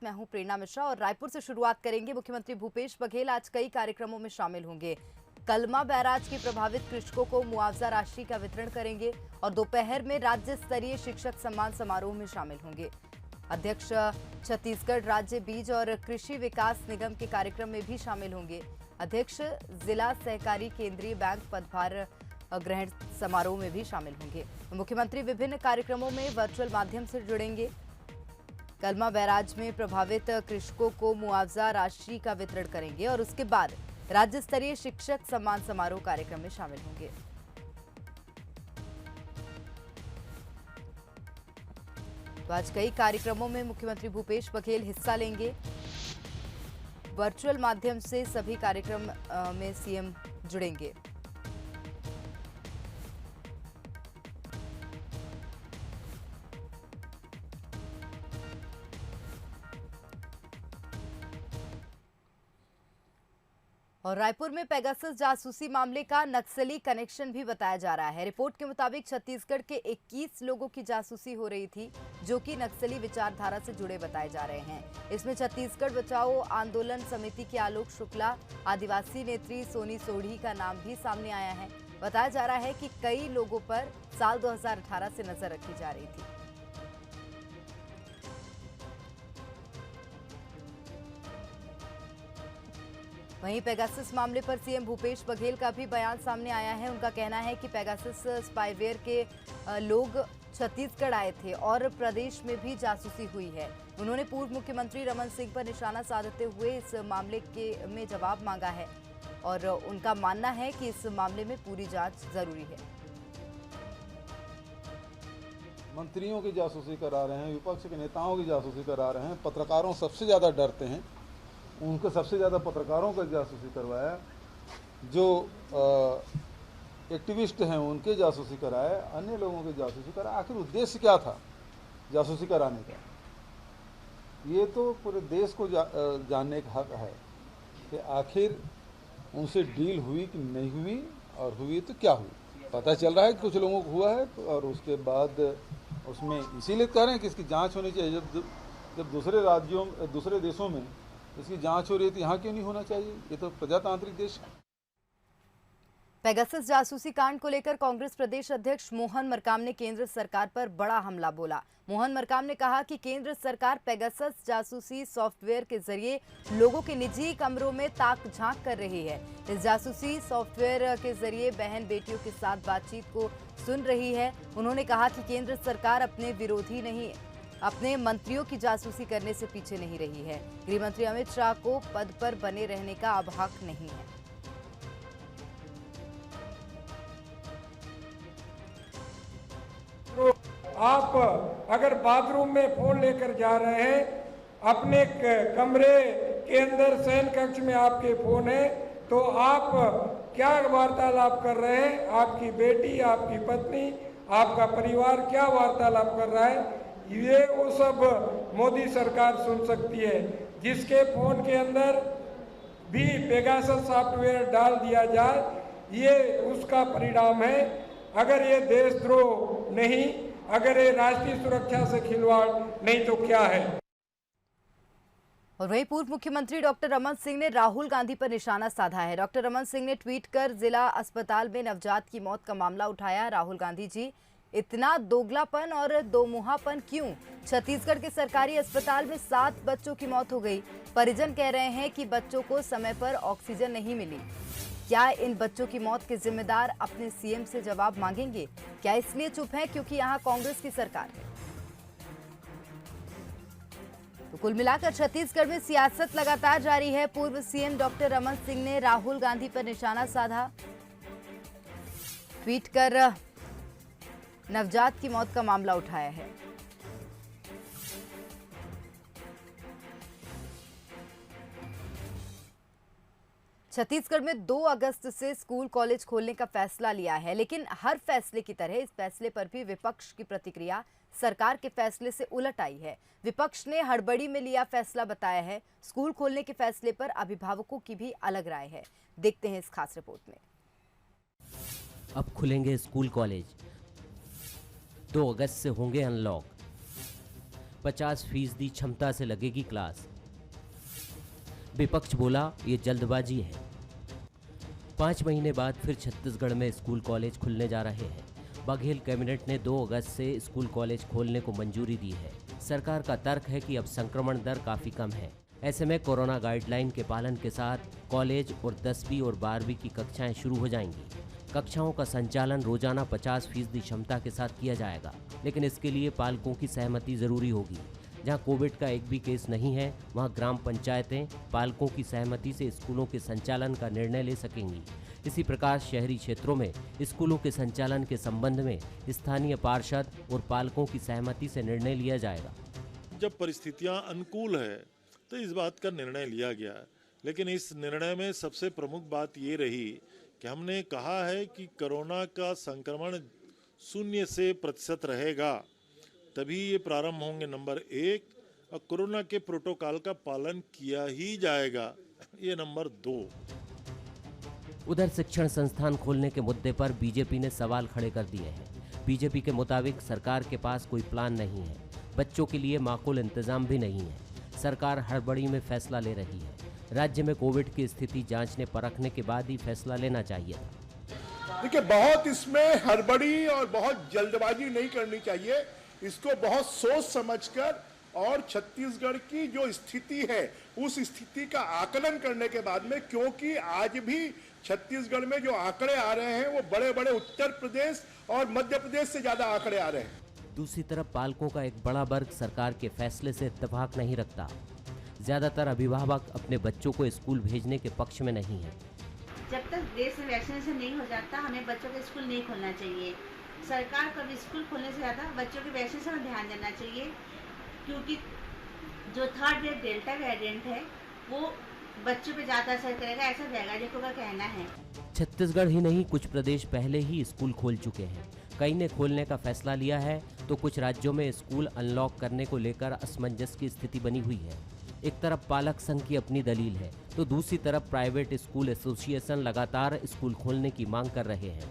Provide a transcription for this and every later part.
मैं हूं प्रेरणा मिश्रा और रायपुर से शुरुआत करेंगे। मुख्यमंत्री भूपेश बघेल आज कई कार्यक्रमों में शामिल होंगे। कलमा बैराज के प्रभावित कृषकों को मुआवजा राशि का वितरण करेंगे और दोपहर में राज्य स्तरीय शिक्षक सम्मान समारोह में शामिल होंगे। अध्यक्ष छत्तीसगढ़ राज्य बीज और कृषि विकास निगम के कार्यक्रम में भी शामिल होंगे। अध्यक्ष जिला सहकारी केंद्रीय बैंक पदभार ग्रहण समारोह में भी शामिल होंगे। मुख्यमंत्री विभिन्न कार्यक्रमों में वर्चुअल माध्यम से जुड़ेंगे। कलमा बैराज में प्रभावित कृषकों को मुआवजा राशि का वितरण करेंगे और उसके बाद राज्य स्तरीय शिक्षक सम्मान समारोह कार्यक्रम में शामिल होंगे। तो आज कई कार्यक्रमों में मुख्यमंत्री भूपेश बघेल हिस्सा लेंगे। वर्चुअल माध्यम से सभी कार्यक्रम में सीएम जुड़ेंगे। और रायपुर में पेगासस जासूसी मामले का नक्सली कनेक्शन भी बताया जा रहा है। रिपोर्ट के मुताबिक छत्तीसगढ़ के 21 लोगों की जासूसी हो रही थी, जो कि नक्सली विचारधारा से जुड़े बताए जा रहे हैं। इसमें छत्तीसगढ़ बचाओ आंदोलन समिति के आलोक शुक्ला, आदिवासी नेत्री सोनी सोढ़ी का नाम भी सामने आया है। बताया जा रहा है कि कई लोगों पर साल 2018 से नजर रखी जा रही थी। वहीं पेगासस मामले पर सीएम भूपेश बघेल का भी बयान सामने आया है। उनका कहना है कि पेगासस स्पाईवेयर के लोग छत्तीसगढ़ आए थे और प्रदेश में भी जासूसी हुई है। उन्होंने पूर्व मुख्यमंत्री रमन सिंह पर निशाना साधते हुए इस मामले में जवाब मांगा है और उनका मानना है कि इस मामले में पूरी जांच जरूरी है। मंत्रियों की जासूसी करा रहे हैं, विपक्ष के नेताओं की जासूसी करा रहे हैं, पत्रकारों सबसे ज़्यादा डरते हैं। उनको सबसे ज़्यादा पत्रकारों का जासूसी करवाया, जो एक्टिविस्ट हैं उनके जासूसी कराया, अन्य लोगों के जासूसी कराया। आखिर उद्देश्य क्या था जासूसी कराने का? ये तो पूरे देश को जानने का हक है कि आखिर उनसे डील हुई कि नहीं हुई, और हुई तो क्या हुई। पता चल रहा है कि कुछ लोगों को हुआ है, और उसके बाद उसमें इसीलिए कह रहे हैं कि इसकी जाँच होनी चाहिए। जब दूसरे राज्यों दूसरे देशों में इसकी जांच हो रही थी, यहाँ क्यों नहीं होना चाहिए? ये तो प्रजातांत्रिक देश है। पेगासस जासूसी कांड को लेकर कांग्रेस प्रदेश अध्यक्ष मोहन मरकाम ने केंद्र सरकार पर बड़ा हमला बोला। मोहन मरकाम ने कहा कि केंद्र सरकार पेगासस जासूसी सॉफ्टवेयर के जरिए लोगों के निजी कमरों में ताक झांक कर रही है। इस जासूसी सॉफ्टवेयर के जरिए बहन बेटियों के साथ बातचीत को सुन रही है। उन्होंने कहा कि केंद्र सरकार अपने मंत्रियों की जासूसी करने से पीछे नहीं रही है। गृह मंत्री अमित शाह को पद पर बने रहने का अब हक नहीं है। तो आप अगर बाथरूम में फोन लेकर जा रहे हैं, अपने कमरे के अंदर शयन कक्ष में आपके फोन है, तो आप क्या वार्तालाप कर रहे हैं? आपकी बेटी, आपकी पत्नी, आपका परिवार क्या वार्तालाप कर रहा है? ये वो सब मोदी सरकार सुन सकती है। जिसके फोन के अंदर भी पेगासस सॉफ्टवेयर डाल दिया जाए, ये उसका परिणाम है। अगर ये देशद्रोह नहीं, अगर ये राष्ट्रीय सुरक्षा से खिलवाड़ नहीं, तो क्या है? और वहीं पूर्व मुख्यमंत्री डॉक्टर रमन सिंह ने राहुल गांधी पर निशाना साधा है। डॉक्टर रमन सिंह ने ट्वीट कर जिला अस्पताल में नवजात की मौत का मामला उठाया। राहुल गांधी जी, इतना दोगलापन और दोमुहापन क्यों? छत्तीसगढ़ के सरकारी अस्पताल में 7 बच्चों की मौत हो गई। परिजन कह रहे हैं कि बच्चों को समय पर ऑक्सीजन नहीं मिली। क्या इन बच्चों की मौत के जिम्मेदार अपने सीएम से जवाब मांगेंगे? क्या इसलिए चुप हैं क्योंकि यहां कांग्रेस की सरकार है? तो कुल मिलाकर छत्तीसगढ़ में सियासत लगातार जारी है। पूर्व सीएम डॉक्टर रमन सिंह ने राहुल गांधी पर निशाना साधा, ट्वीट कर नवजात की मौत का मामला उठाया है। छत्तीसगढ़ में 2 अगस्त से स्कूल कॉलेज खोलने का फैसला लिया है, लेकिन हर फैसले की तरह इस फैसले पर भी विपक्ष की प्रतिक्रिया सरकार के फैसले से उलट आई है। विपक्ष ने हड़बड़ी में लिया फैसला बताया है। स्कूल खोलने के फैसले पर अभिभावकों की भी अलग राय है। देखते हैं इस खास रिपोर्ट में। अब खुलेंगे स्कूल कॉलेज, 2 अगस्त से होंगे अनलॉक। 50% क्षमता से लगेगी क्लास। विपक्ष बोला ये जल्दबाजी है। 5 महीने बाद फिर छत्तीसगढ़ में स्कूल कॉलेज खुलने जा रहे हैं। बघेल कैबिनेट ने 2 अगस्त से स्कूल कॉलेज खोलने को मंजूरी दी है। सरकार का तर्क है कि अब संक्रमण दर काफ़ी कम है। ऐसे में कोरोना गाइडलाइन के पालन के साथ कॉलेज और 10वीं और 12वीं की कक्षाएं शुरू हो जाएंगी। कक्षाओं का संचालन रोजाना 50% क्षमता के साथ किया जाएगा, लेकिन इसके लिए पालकों की सहमति जरूरी होगी। जहां कोविड का एक भी केस नहीं है, वहां ग्राम पंचायतें पालकों की सहमति से स्कूलों के संचालन का निर्णय ले सकेंगी। इसी प्रकार शहरी क्षेत्रों में स्कूलों के संचालन के संबंध में स्थानीय पार्षद और पालकों की सहमति से निर्णय लिया जाएगा। जब परिस्थितियां अनुकूल है तो इस बात का निर्णय लिया गया, लेकिन इस निर्णय में सबसे प्रमुख बात ये रही कि हमने कहा है कि कोरोना का संक्रमण 0% रहेगा, तभी ये प्रारंभ होंगे, नंबर 1, और कोरोना के प्रोटोकॉल का पालन किया ही जाएगा, ये नंबर 2। उधर शिक्षण संस्थान खोलने के मुद्दे पर बीजेपी ने सवाल खड़े कर दिए हैं। बीजेपी के मुताबिक सरकार के पास कोई प्लान नहीं है, बच्चों के लिए माकूल इंतजाम भी नहीं है। सरकार हड़बड़ी में फैसला ले रही है। राज्य में कोविड की स्थिति जांचने परखने के बाद ही फैसला लेना चाहिए था। देखिए, बहुत इसमें हड़बड़ी और बहुत जल्दबाजी नहीं करनी चाहिए। इसको बहुत सोच समझकर और छत्तीसगढ़ की जो स्थिति है उस स्थिति का आकलन करने के बाद में, क्योंकि आज भी छत्तीसगढ़ में जो आंकड़े आ रहे हैं वो बड़े बड़े उत्तर प्रदेश और मध्य प्रदेश से ज्यादा आंकड़े आ रहे हैं। दूसरी तरफ पालकों का एक बड़ा वर्ग सरकार के फैसले से इत्तेफाक नहीं रखता। ज्यादातर अभिभावक अपने बच्चों को स्कूल भेजने के पक्ष में नहीं है। जब तक देश में वैक्सीनेशन नहीं हो जाता, हमें बच्चों का स्कूल नहीं खोलना चाहिए। सरकार को भी स्कूल खोलने से ज़्यादा बच्चों के वैक्सीनेशन में ध्यान देना चाहिए, क्योंकि जो 3rd वेव डेल्टा वेरिएंट है वो बच्चों पे ज़्यादा असर करेगा, ऐसा वैज्ञानिकों का कहना है। छत्तीसगढ़ ही नहीं, कुछ प्रदेश पहले ही स्कूल खोल चुके हैं। कई ने खोलने का फैसला लिया है, तो कुछ राज्यों में स्कूल अनलॉक करने को लेकर असमंजस की स्थिति बनी हुई है। एक तरफ पालक संघ की अपनी दलील है, तो दूसरी तरफ प्राइवेट स्कूल एसोसिएशन लगातार स्कूल खोलने की मांग कर रहे हैं।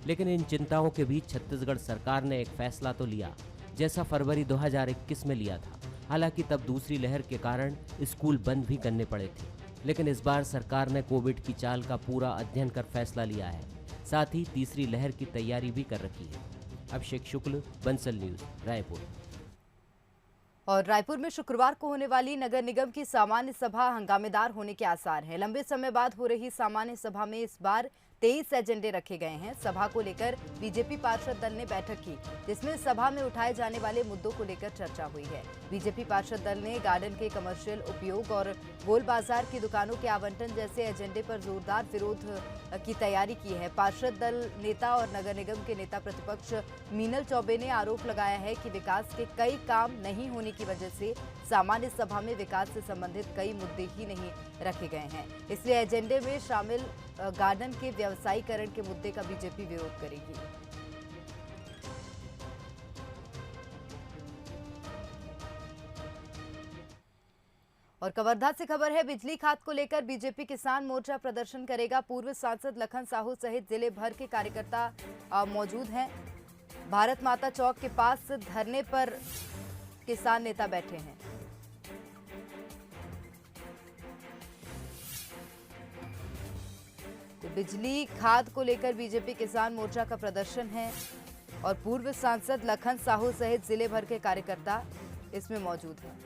लेकिन इन चिंताओं के बीच छत्तीसगढ़ सरकार ने एक फैसला तो लिया, जैसा फरवरी 2021 में लिया था। हालांकि तब दूसरी लहर के कारण स्कूल बंद भी करने पड़े थे, लेकिन इस बार सरकार ने कोविड की चाल का पूरा अध्ययन कर फैसला लिया है। साथ ही तीसरी लहर की तैयारी भी कर रखी है। अभिषेक शुक्ल, बंसल न्यूज, रायपुर। और रायपुर में शुक्रवार को होने वाली नगर निगम की सामान्य सभा हंगामेदार होने के आसार हैं। लंबे समय बाद हो रही सामान्य सभा में इस बार 23 एजेंडे रखे गए हैं। सभा को लेकर बीजेपी पार्षद दल ने बैठक की, जिसमें सभा में उठाए जाने वाले मुद्दों को लेकर चर्चा हुई है। बीजेपी पार्षद दल ने गार्डन के कमर्शियल उपयोग और गोल बाजार की दुकानों के आवंटन जैसे एजेंडे पर जोरदार विरोध की तैयारी की है। पार्षद दल नेता और नगर निगम के नेता प्रतिपक्ष मीनल चौबे ने आरोप लगाया है कि विकास के कई काम नहीं होने की वजह से सामान्य सभा में विकास से संबंधित कई मुद्दे ही नहीं रखे गए हैं। इसलिए एजेंडे में शामिल गार्डन के व्यवसायीकरण के मुद्दे का बीजेपी विरोध करेगी। और कवर्धा से खबर है, बिजली खात को लेकर बीजेपी किसान मोर्चा प्रदर्शन करेगा। पूर्व सांसद लखन साहू सहित जिले भर के कार्यकर्ता मौजूद हैं। भारत माता चौक के पास धरने पर किसान नेता बैठे हैं। तो बिजली खाद को लेकर बीजेपी किसान मोर्चा का प्रदर्शन है और पूर्व सांसद लखन साहू सहित जिले भर के कार्यकर्ता इसमें मौजूद हैं।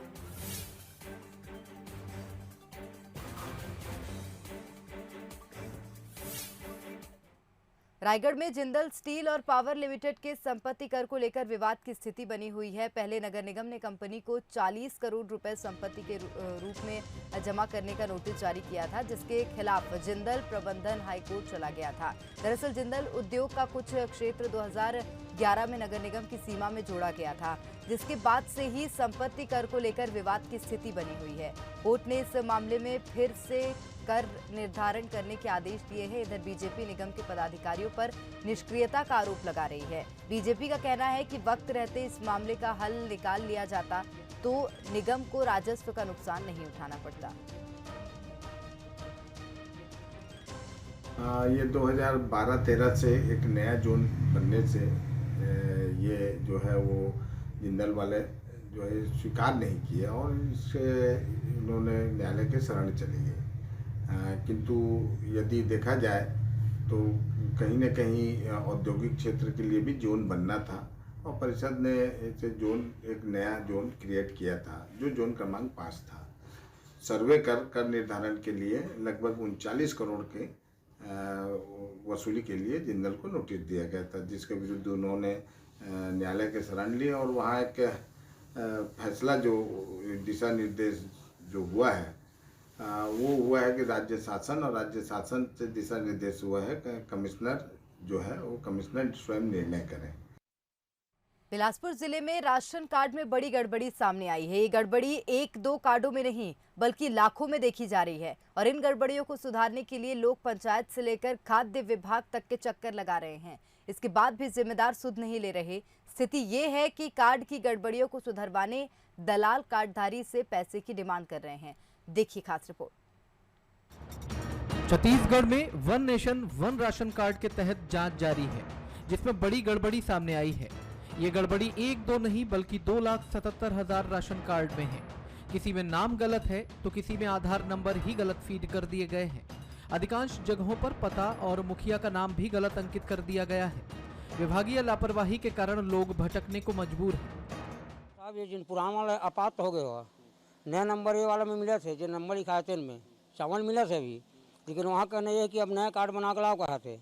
रायगढ़ में जिंदल स्टील और पावर लिमिटेड के संपत्ति कर को लेकर विवाद की स्थिति बनी हुई है। पहले नगर निगम ने कंपनी को 40 करोड़ रुपए संपत्ति के रूप में जमा करने का नोटिस जारी किया था, जिसके खिलाफ जिंदल प्रबंधन हाईकोर्ट चला गया था। दरअसल जिंदल उद्योग का कुछ क्षेत्र 2011 में नगर निगम की सीमा में जोड़ा गया था, जिसके बाद से ही संपत्ति कर को लेकर विवाद की स्थिति बनी हुई है। कोर्ट ने इस मामले में फिर से कर निर्धारण करने के आदेश दिए हैं। इधर बीजेपी निगम के पदाधिकारियों पर निष्क्रियता का आरोप लगा रही है। बीजेपी का कहना है कि वक्त रहते इस मामले का हल निकाल लिया जाता तो निगम को राजस्व का नुकसान नहीं उठाना पड़ता। ये 2012-13 से एक नया जोन बनने से ये जो है वो जिंदल वाले जो है स्वीकार नहीं किया और इससे इन्होंने न्यायालय के शरण चले गए। किंतु यदि देखा जाए तो कहीं न कहीं औद्योगिक क्षेत्र के लिए भी जोन बनना था और परिषद ने इसे जोन, एक नया जोन क्रिएट किया था जो जोन क्रमांक 5 था। सर्वे कर निर्धारण के लिए लगभग 39 करोड़ के वसूली के लिए जिंदल को नोटिस दिया गया था, जिसके विरुद्ध उन्होंने न्यायालय के शरण ली और वहाँ एक फैसला जो दिशा निर्देश जो हुआ है वो हुआ है कि राज्य शासन और राज्य शासन से दिशा निर्देश हुआ है कमिश्नर जो है वो कमिश्नर स्वयं निर्णय करें। बिलासपुर जिले में राशन कार्ड में बड़ी गड़बड़ी सामने आई है। ये गड़बड़ी एक दो कार्डों में नहीं बल्कि लाखों में देखी जा रही है और इन गड़बड़ियों को सुधारने के लिए लोक पंचायत से लेकर खाद्य विभाग तक के चक्कर लगा रहे हैं। इसके बाद भी जिम्मेदार सुध नहीं ले रहे। स्थिति ये है कि कार्ड की गड़बड़ियों को सुधरवाने दलाल कार्डधारी से पैसे की डिमांड कर रहे हैं। देखिए खास रिपोर्ट। छत्तीसगढ़ में one nation one ration card के तहत जांच जारी है, जिसमें बड़ी गड़बड़ी सामने आई है। ये गड़बड़ी एक दो नहीं बल्कि 2,77,000 राशन कार्ड में है। किसी में नाम गलत है तो किसी में आधार नंबर ही गलत फीड कर दिए गए हैं। अधिकांश जगहों पर पता और मुखिया का नाम भी गलत अंकित कर दिया गया है। विभागीय लापरवाही के कारण लोग भटकने को मजबूर हैं। अब ये जिन पुराना वाला आपात हो गया, नया नंबर ये वाला में मिले थे, जो नंबर लिखा थे इनमें चावल मिले थे अभी, लेकिन वहाँ का नहीं है कि अब नया कार्ड बना के लाओ कहा थे।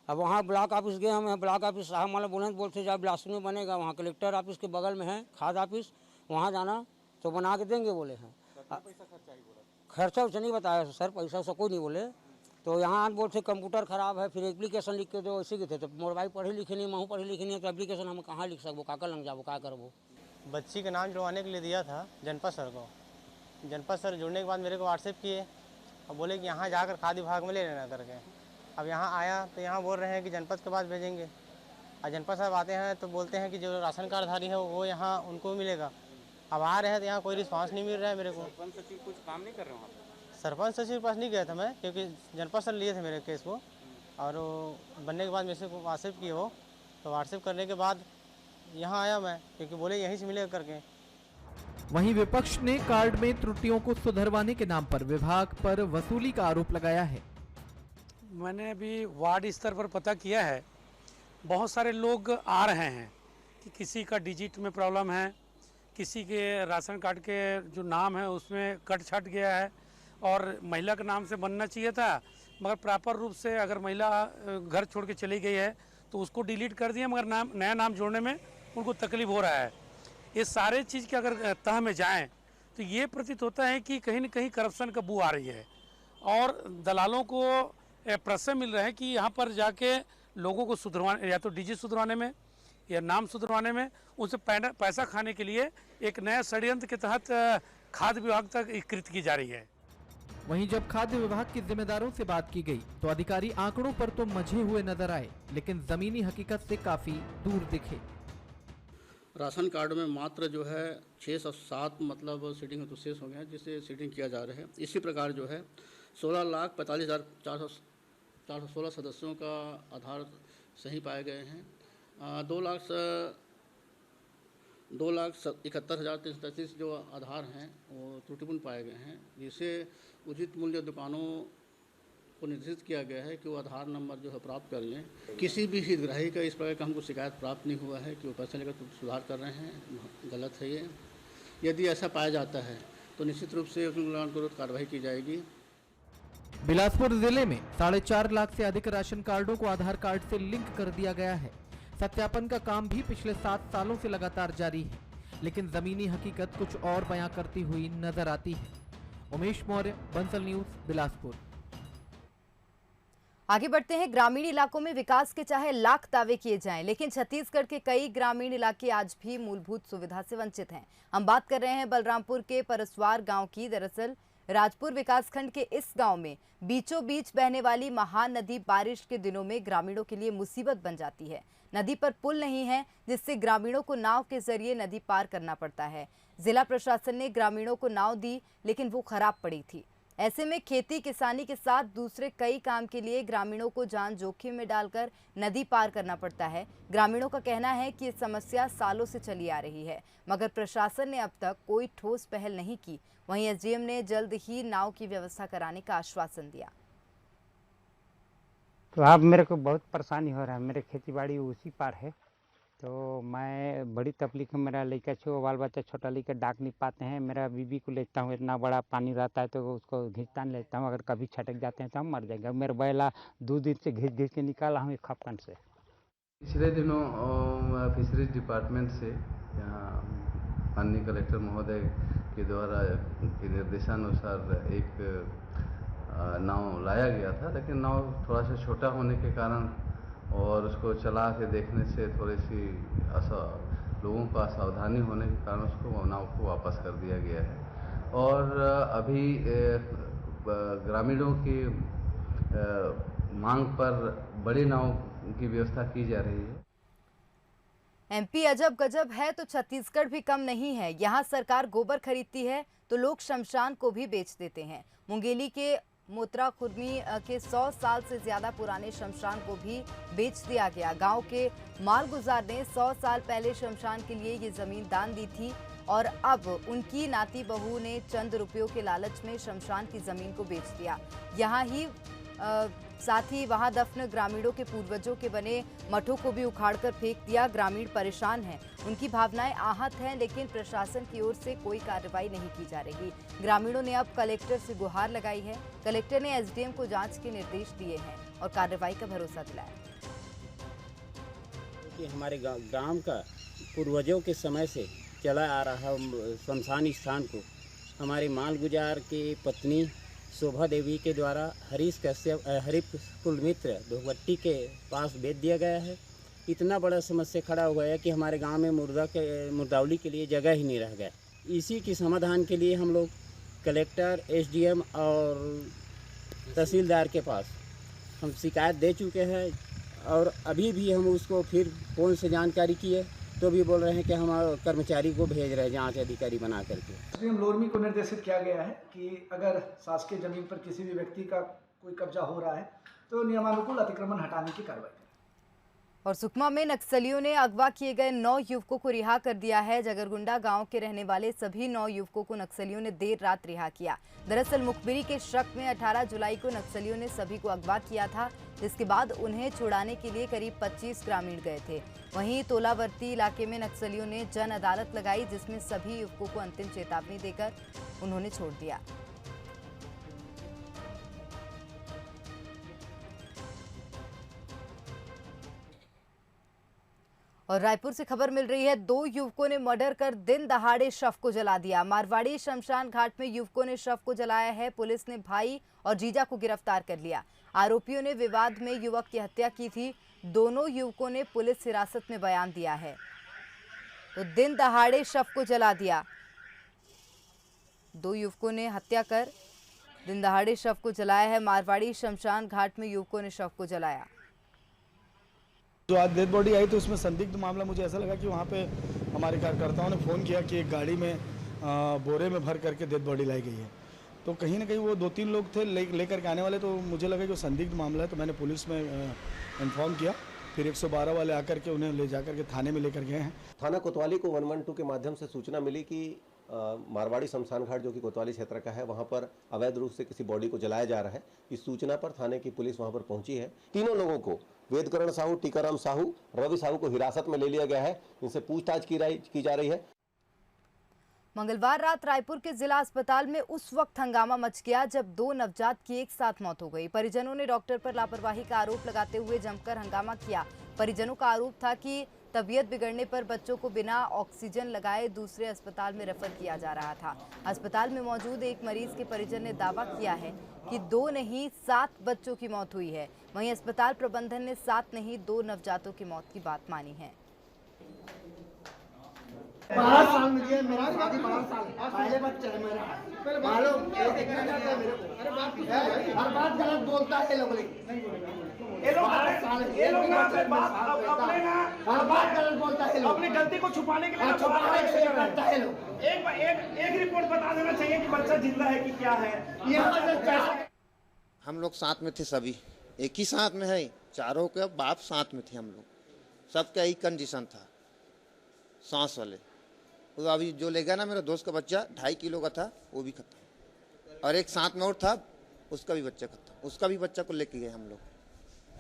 अब वहाँ ब्लॉक ऑफिस गए हम, ब्लॉक ऑफिस साहब वाला बोलते जब बिलासपुर में बनेगा, वहाँ कलेक्टर ऑफिस के बगल में है खाद ऑफिस, वहाँ जाना तो बना के देंगे बोले हैं। खर्चा उसे नहीं बताया सर, पैसा उसको कोई नहीं बोले। तो यहाँ बोलते कंप्यूटर खराब है, फिर एप्लीकेशन लिख के दो, ऐसे के थे। तो मोर भाई पढ़े लिखे नहीं, महू पढ़े लिखे नहीं, तो एप्लीकेशन हम कहाँ लिख सकबो, काका लग जाबो, क्या करबो। बच्ची का नाम जुड़वाने के लिए दिया था जनपद सर को। जनपद सर जुड़ने के बाद मेरे को व्हाट्सएप किए और बोले कि यहाँ जाकर खाद्य विभाग में ले लेना करके। अब यहाँ आया तो यहाँ बोल रहे हैं कि जनपद के पास भेजेंगे, और जनपद साहब आते हैं तो बोलते हैं कि जो राशन कार्डधारी है वो यहाँ उनको मिलेगा। अब आ रहे हैं तो यहाँ कोई रिस्पांस नहीं मिल रहा है मेरे को। सरपंच सचिव कुछ काम नहीं कर रहे हो? सरपंच सचिव के पास नहीं गया था मैं, क्योंकि जनपद सर लिए थे मेरे केस को, और वो बनने के बाद मेरे से व्हाट्सएप किए वो, तो व्हाट्सएप करने के बाद यहाँ आया मैं, क्योंकि बोले यहीं से मिलेगा करके। वहीं विपक्ष ने कार्ड में त्रुटियों को सुधरवाने के नाम पर विभाग पर वसूली का आरोप लगाया है। मैंने अभी वार्ड स्तर पर पता किया है, बहुत सारे लोग आ रहे हैं कि किसी का डिजिट में प्रॉब्लम है, किसी के राशन कार्ड के जो नाम है उसमें कट छट गया है, और महिला के नाम से बनना चाहिए था, मगर प्रॉपर रूप से अगर महिला घर छोड़ के चली गई है तो उसको डिलीट कर दिया, मगर नया नाम जोड़ने में उनको तकलीफ हो रहा है। ये सारे चीज़ के अगर तह में जाएं तो ये प्रतीत होता है कि कहीं न कहीं करप्शन का बू आ रही है, और दलालों को प्रश्रय मिल रहा है कि यहाँ पर जाके लोगों को सुधरवाने, या तो डिजिट सुधरवाने में या नाम सुधरवाने में, उनसे पैसा खाने के लिए एक नया षड्यंत्र के तहत खाद्य विभाग तक कृत की जा रही है। वहीं जब खाद्य विभाग के जिम्मेदारों से बात की गई तो अधिकारी आंकड़ों पर तो मंझे हुए नजर आए, लेकिन जमीनी हकीकत से काफी दूर दिखे। राशन कार्ड में मात्र जो है 6 से 7 मतलब सीटिंग तो शेष हो गया है, जिससे सीटिंग किया जा रहा है। इसी प्रकार जो है 16,45,416 सदस्यों का आधार सही पाए गए हैं। 2,71,333 जो आधार हैं वो त्रुटिपूर्ण पाए गए हैं, जिसे उचित मूल्य दुकानों को निर्देशित किया गया है कि वो आधार नंबर जो है प्राप्त कर लें। किसी भी हितग्राही का इस प्रकार का हमको शिकायत प्राप्त नहीं हुआ है कि वो पैसे लेकर सुधार कर रहे हैं, गलत है ये। यदि ऐसा पाया जाता है तो निश्चित रूप से उसके विरुद्ध कार्रवाई की जाएगी। बिलासपुर जिले में 4.5 लाख से अधिक राशन कार्डों को आधार कार्ड से लिंक कर दिया गया है। सत्यापन का काम भी पिछले 7 सालों से लगातार जारी है, लेकिन जमीनी हकीकत कुछ और बयां करती हुई नजर आती है। उमेश मौर्य, बंसल न्यूज, बिलासपुर। आगे बढ़ते हैं। ग्रामीण इलाकों में विकास के चाहे लाख दावे किए जाएं, लेकिन छत्तीसगढ़ के कई ग्रामीण इलाके आज भी मूलभूत सुविधा से वंचित हैं। हम बात कर रहे हैं बलरामपुर के परसवार गांव की। दरअसल राजपुर विकासखंड के इस गांव में बीचों बीच बहने वाली महान नदी बारिश के दिनों में ग्रामीणों के लिए मुसीबत बन जाती है। नदी पर पुल नहीं है, जिससे ग्रामीणों को नाव के जरिए नदी पार करना पड़ता है। जिला प्रशासन ने ग्रामीणों को नाव दी, लेकिन वो खराब पड़ी थी। ऐसे में खेती किसानी के साथ दूसरे कई काम के लिए ग्रामीणों को जान जोखिम में डालकर नदी पार करना पड़ता है। ग्रामीणों का कहना है कि ये समस्या सालों से चली आ रही है, मगर प्रशासन ने अब तक कोई ठोस पहल नहीं की। वहीं एसडीएम ने जल्द ही नाव की व्यवस्था कराने का आश्वासन दिया। तो अब मेरे को बहुत परेशानी हो रहा है, मेरे खेती बाड़ी उसी पार है, तो मैं बड़ी तकलीफ में, मेरा लड़का छो बाल बच्चा छोटा लड़का डाक नहीं पाते हैं। मेरा बीबी को लेता हूँ, इतना बड़ा पानी रहता है तो उसको घिंचता नहीं लेता हूँ, अगर कभी छटक जाते हैं तो हम मर जाएंगे। मेरा बैला 2 दिन से घिंच के निकाला हूँ खपकन से। पिछले दिनों फिशरीज डिपार्टमेंट से यहाँ माननीय कलेक्टर महोदय के द्वारा के निर्देशानुसार एक नाव लाया गया था, लेकिन नाव थोड़ा सा छोटा होने के कारण और उसको चला के देखने से थोड़ी सी लोगों को असावधानी होने के कारण उसको नाव को वापस कर दिया गया है। और अभी ग्रामीणों की मांग पर बड़ी नाव की व्यवस्था की जा रही है। एमपी अजब गजब है तो छत्तीसगढ़ भी कम नहीं है। यहाँ सरकार गोबर खरीदती है तो लोग शमशान को भी बेच देते हैं। मुंगेली के मोतरा खुर्मी के 100 साल से ज्यादा पुराने शमशान को भी बेच दिया गया। गांव के मालगुजार ने 100 साल पहले शमशान के लिए ये जमीन दान दी थी और अब उनकी नाती बहू ने चंद रुपयों के लालच में शमशान की जमीन को बेच दिया। यहाँ ही साथ ही वहां दफन ग्रामीणों के पूर्वजों के बने मठों को भी उखाड़कर फेंक दिया। ग्रामीण परेशान हैं, उनकी भावनाएं आहत हैं, लेकिन प्रशासन की ओर से कोई कार्रवाई नहीं की जा रही। ग्रामीणों ने अब कलेक्टर से गुहार लगाई है। कलेक्टर ने एसडीएम को जांच के निर्देश दिए हैं और कार्रवाई का भरोसा दिलाया। कि हमारे गांव का पूर्वजों के समय से चला आ रहा शमशान स्थान को हमारे मालगुजार की पत्नी शोभा देवी के द्वारा हरीश कुलमित्र दोहगट्टी के पास बेच दिया गया है। इतना बड़ा समस्या खड़ा हुआ है कि हमारे गांव में मुर्दावली के लिए जगह ही नहीं रह गया। इसी की समाधान के लिए हम लोग कलेक्टर, एसडीएम और तहसीलदार के पास हम शिकायत दे चुके हैं और अभी भी हम उसको फिर फ़ोन से जानकारी किए तो भी बोल रहे हैं कि हम कर्मचारी को भेज रहे हैं जांच अधिकारी बना करके। एसडीएम लोरमी को निर्देशित किया गया है कि अगर शासकीय जमीन पर किसी भी व्यक्ति का कोई कब्जा हो रहा है तो नियमानुकूल अतिक्रमण हटाने की कार्रवाई। और सुकमा में नक्सलियों ने अगवा किए गए 9 युवकों को रिहा कर दिया है। जगरगुंडा गांव के रहने वाले सभी 9 युवकों को नक्सलियों ने देर रात रिहा किया। दरअसल मुखबिरी के शक में 18 जुलाई को नक्सलियों ने सभी को अगवा किया था, जिसके बाद उन्हें छुड़ाने के लिए करीब 25 ग्रामीण गए थे। वहीं तोलावर्ती इलाके में नक्सलियों ने जन अदालत लगाई, जिसमें सभी युवकों को अंतिम चेतावनी देकर उन्होंने छोड़ दिया। और रायपुर से खबर मिल रही है, 2 युवकों ने मर्डर कर दिन दहाड़े शव को जला दिया। मारवाड़ी शमशान घाट में युवकों ने शव को जलाया है। पुलिस ने भाई और जीजा को गिरफ्तार कर लिया। आरोपियों ने विवाद में युवक की हत्या की थी। दोनों युवकों ने पुलिस हिरासत में बयान दिया है। तो दिन दहाड़े शव को जला दिया। 2 युवकों ने हत्या कर दिन दहाड़े शव को जलाया है। मारवाड़ी शमशान घाट में युवकों ने शव को जलाया। जो आज डेड बॉडी आई तो उसमें संदिग्ध मामला मुझे ऐसा लगा कि वहाँ पे हमारे कार्यकर्ताओं ने फ़ोन किया कि एक गाड़ी में बोरे में भर करके डेड बॉडी लाई गई है। तो कहीं ना कहीं वो 2-3 लोग थे लेकर के आने वाले, तो मुझे लगा कि संदिग्ध मामला है, तो मैंने पुलिस में इन्फॉर्म किया। फिर 112 वाले आकर के उन्हें ले जाकर के थाने में लेकर गए हैं। थाना कोतवाली को 112 के माध्यम से सूचना मिली कि मारवाड़ी शमशान घाट जो कि कोतवाली क्षेत्र का है, वहां पर अवैध रूप से किसी बॉडी को जलाया जा रहा है। इस सूचना पर थाने की पुलिस वहां पर पहुंची है। तीनों लोगों को, वेदकरण साहू, टीकाराम साहू, रवि साहू को हिरासत में ले लिया गया है। इनसे पूछताछ की जा रही है। मंगलवार रात रायपुर के जिला अस्पताल में उस वक्त हंगामा मच गया जब 2 नवजात की एक साथ मौत हो गई। परिजनों ने डॉक्टर पर लापरवाही का आरोप लगाते हुए जमकर हंगामा किया। परिजनों का आरोप था कि तबीयत बिगड़ने पर बच्चों को बिना ऑक्सीजन लगाए दूसरे अस्पताल में रेफर किया जा रहा था। अस्पताल में मौजूद एक मरीज के परिजन ने दावा किया है कि 2 नहीं 7 बच्चों की मौत हुई है। वहीं अस्पताल प्रबंधन ने 7 नहीं 2 नवजातों की मौत की बात मानी है। 12 साल में ये मेरा शादी 12 साल पहले बच्चा है मेरा, मालूम ये देखना चाहता है मेरे को। हर बात गलत बोलता है लोग, अपनी गलती को छुपाने के लिए एक रिपोर्ट बता देना चाहिए कि बच्चा जिंदा है कि क्या है। हम लोग साथ में थे, सभी एक ही साथ में है, चारों के बाप साथ में थे हम लोग, सबका एक कंडीशन था सांस वाले। वो अभी जो ले गया ना मेरा दोस्त का बच्चा 2.5 किलो का था, वो भी खत्म, और एक साथ में और था, उसका भी बच्चा खत्म, उसका भी बच्चा को लेके गए हम लोग।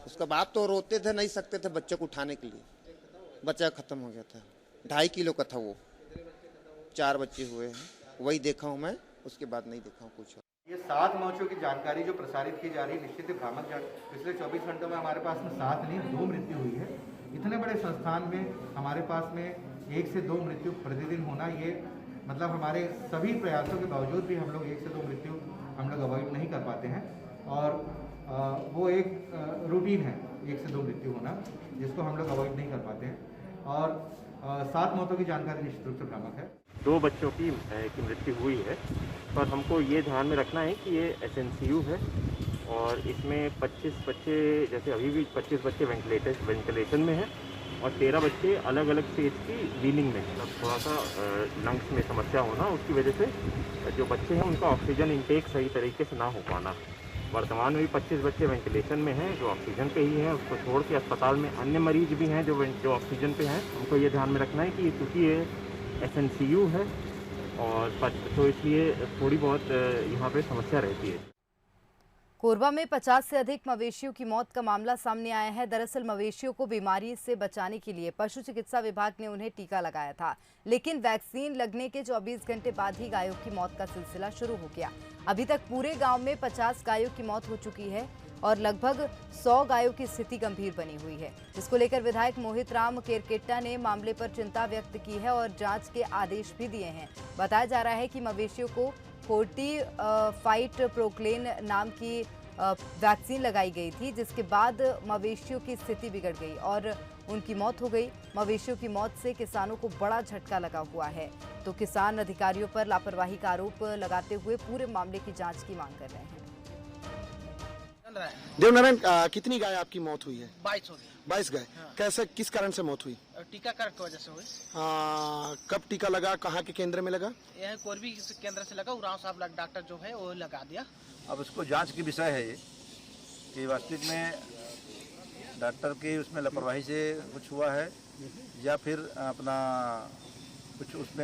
उसका बाप तो रोते थे, नहीं सकते थे बच्चे को उठाने के लिए, बच्चा खत्म हो गया था। 2.5 किलो का था वो। 4 बच्चे हुए हैं, वही देखा हूँ मैं, उसके बाद नहीं देखा हूँ कुछ। ये 7 मौतों की जानकारी जो प्रसारित की जा रही है निश्चित ही भ्रामक। पिछले 24 घंटों में हमारे पास में 7 नहीं 2 मृत्यु हुई है। इतने बड़े संस्थान में हमारे पास में 1 से 2 मृत्यु प्रतिदिन होना, ये मतलब हमारे सभी प्रयासों के बावजूद भी हम लोग 1 से 2 मृत्यु हम लोग अवॉइड नहीं कर पाते हैं, और वो एक रूटीन है 1 से 2 मृत्यु होना, जिसको हम लोग अवॉइड नहीं कर पाते हैं। और 7 मौतों की जानकारी निश्चित रूप से भ्रामक है। 2 बच्चों की मृत्यु हुई है, पर हमको ये ध्यान में रखना है कि ये SNCU है, और इसमें 25 बच्चे, जैसे अभी भी 25 बच्चे वेंटिलेशन में हैं, और 13 बच्चे अलग अलग स्टेज की वीलिंग में हैं। थोड़ा सा लंग्स में समस्या होना, उसकी वजह से जो बच्चे हैं उनका ऑक्सीजन इंटेक सही तरीके से ना हो पाना। वर्तमान में भी 25 बच्चे वेंटिलेशन में हैं जो ऑक्सीजन पे ही हैं, उसको छोड़ के अस्पताल में अन्य मरीज भी हैं जो ऑक्सीजन पे हैं। हमको ये ध्यान में रखना है कि क्योंकि ये SNCU है, और तो इसलिए थोड़ी बहुत यहाँ पे समस्या रहती है। कोरबा में 50 से अधिक मवेशियों की मौत का मामला सामने आया है। दरअसल मवेशियों को बीमारी से बचाने के लिए पशु चिकित्सा विभाग ने उन्हें टीका लगाया था, लेकिन वैक्सीन लगने के 24 घंटे बाद ही गायों की मौत का सिलसिला शुरू हो गया। अभी तक पूरे गांव में 50 गायों की मौत हो चुकी है और लगभग 100 गायों की स्थिति गंभीर बनी हुई है, जिसको लेकर विधायक मोहित राम केरकेट्टा ने मामले पर चिंता व्यक्त की है और जांच के आदेश भी दिए हैं। बताया जा रहा है कि मवेशियों को फाइट प्रोक्लेन नाम की वैक्सीन लगाई गई थी, जिसके बाद मवेशियों की स्थिति बिगड़ गई और उनकी मौत हो गई। मवेशियों की मौत से किसानों को बड़ा झटका लगा हुआ है, तो किसान अधिकारियों पर लापरवाही का आरोप लगाते हुए पूरे मामले की जांच की मांग कर रहे हैं। देवनारायण, कितनी गाय आपकी मौत हुई है? 22 हो गई। 22 गाय। हाँ। कैसे, किस कारण से मौत हुई? टीकाकरण की वजह से हुई। कब टीका लगा, कहाँ के केंद्र में लगा? यह कोरबी केंद्र से लगा, उराव साहब डॉक्टर जो है वो लगा दिया। अब उसको जांच की विषय है ये कि वास्तविक में डॉक्टर की उसमें लापरवाही से कुछ हुआ है या फिर अपना कुछ उसमें